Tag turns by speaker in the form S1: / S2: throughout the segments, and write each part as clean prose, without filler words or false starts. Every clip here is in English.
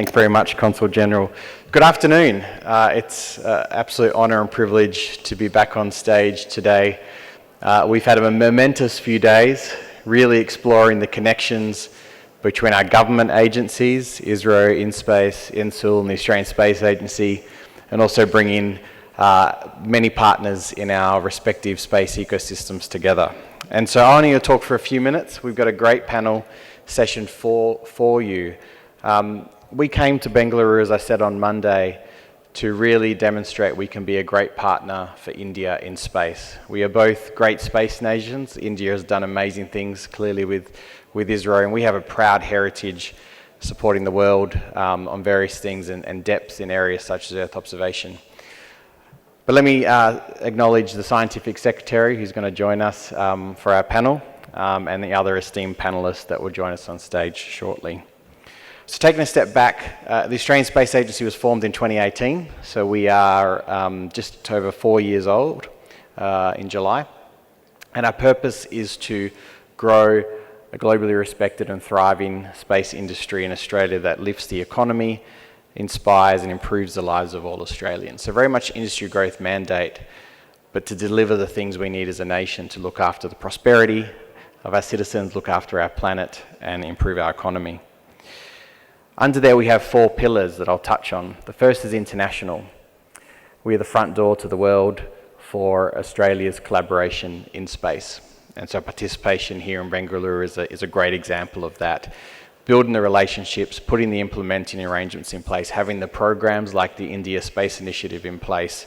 S1: Thanks very much, Consul General. Good afternoon. It's an absolute honour and privilege to be back on stage today. We've had a momentous few days, really exploring the connections between our government agencies, ISRO, InSpace, INSUL, and the Australian Space Agency, and also bringing many partners in our respective space ecosystems together. And so I'm only going to talk for a few minutes. We've got a great panel session for you. We came to Bengaluru, as I said, on Monday to really demonstrate we can be a great partner for India in space. We are both great space nations. India has done amazing things, clearly, with ISRO, and we have a proud heritage supporting the world on various things and depths in areas such as Earth observation. But let me acknowledge the Scientific Secretary who's going to join us for our panel, and the other esteemed panellists that will join us on stage shortly. So taking a step back, the Australian Space Agency was formed in 2018, so we are just over 4 years old in July, and our purpose is to grow a globally respected and thriving space industry in Australia that lifts the economy, inspires and improves the lives of all Australians. So very much industry growth mandate, but to deliver the things we need as a nation to look after the prosperity of our citizens, look after our planet and improve our economy. Under there we have 4 pillars that I'll touch on. The first is international. We are the front door to the world for Australia's collaboration in space. And so participation here in Bangalore is a great example of that. Building the relationships, putting the implementing arrangements in place, having the programs like the India Space Initiative in place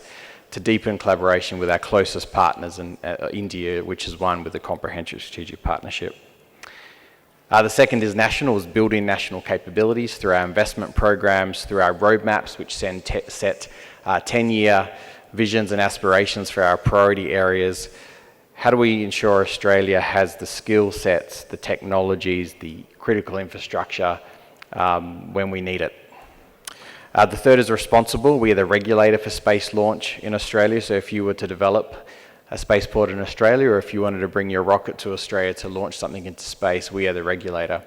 S1: to deepen collaboration with our closest partners in India, which is one with a comprehensive strategic partnership. The second is national, is building national capabilities through our investment programs, through our roadmaps, which set 10-year visions and aspirations for our priority areas. How do we ensure Australia has the skill sets, the technologies, the critical infrastructure when we need it? The third is responsible. We are the regulator for space launch in Australia, so if you were to develop a spaceport in Australia, or if you wanted to bring your rocket to Australia to launch something into space, we are the regulator.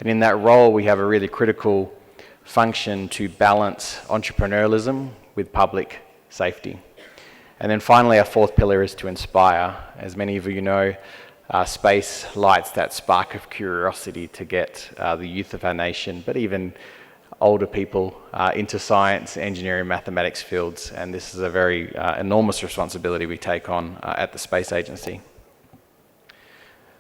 S1: And in that role, we have a really critical function to balance entrepreneurialism with public safety. And then finally, our fourth pillar is to inspire. As many of you know, space lights that spark of curiosity to get the youth of our nation, but even older people into science, engineering, mathematics fields. And this is a very enormous responsibility we take on at the Space Agency.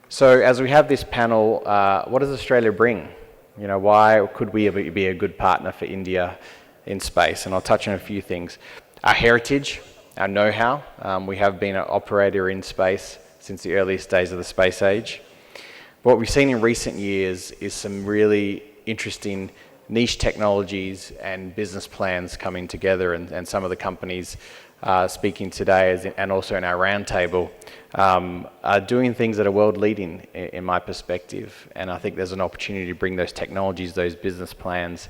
S1: So as we have this panel, what does Australia bring? You know, why could we be a good partner for India in space? And I'll touch on a few things. Our heritage, our know-how. We have been an operator in space since the earliest days of the space age. What we've seen in recent years is some really interesting niche technologies and business plans coming together, and some of the companies speaking today and also in our roundtable are doing things that are world leading in my perspective, and I think there's an opportunity to bring those technologies, those business plans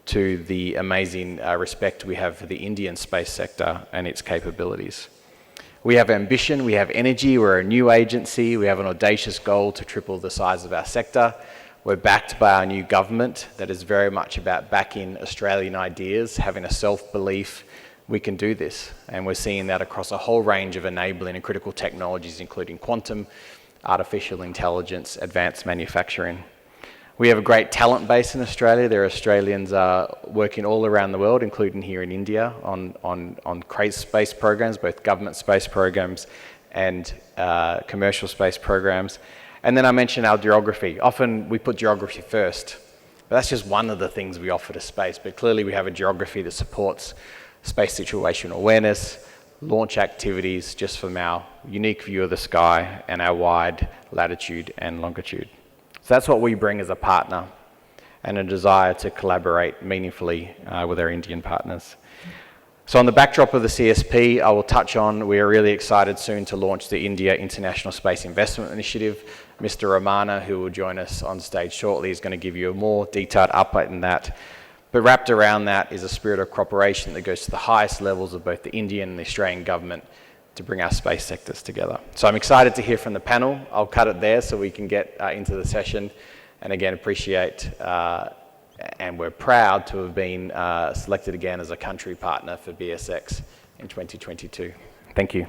S1: to the amazing respect we have for the Indian space sector and its capabilities. We have ambition, we have energy, we're a new agency, we have an audacious goal to triple the size of our sector. We're backed by our new government that is very much about backing Australian ideas, having a self-belief we can do this. And we're seeing that across a whole range of enabling and critical technologies, including quantum, artificial intelligence, advanced manufacturing. We have a great talent base in Australia. There are Australians working all around the world, including here in India, on great space programs, both government space programs and commercial space programs. And then I mentioned our geography. Often we put geography first, but that's just one of the things we offer to space. But clearly we have a geography that supports space situational awareness, launch activities, just from our unique view of the sky and our wide latitude and longitude. So that's what we bring as a partner, and a desire to collaborate meaningfully with our Indian partners. So on the backdrop of the CSP, I will touch on, we are really excited soon to launch the India International Space Investment Initiative. Mr. Ramana, who will join us on stage shortly, is going to give you a more detailed update on that. But wrapped around that is a spirit of cooperation that goes to the highest levels of both the Indian and the Australian government to bring our space sectors together. So I'm excited to hear from the panel. I'll cut it there so we can get into the session. And again, appreciate and we're proud to have been selected again as a country partner for BSX in 2022. Thank you.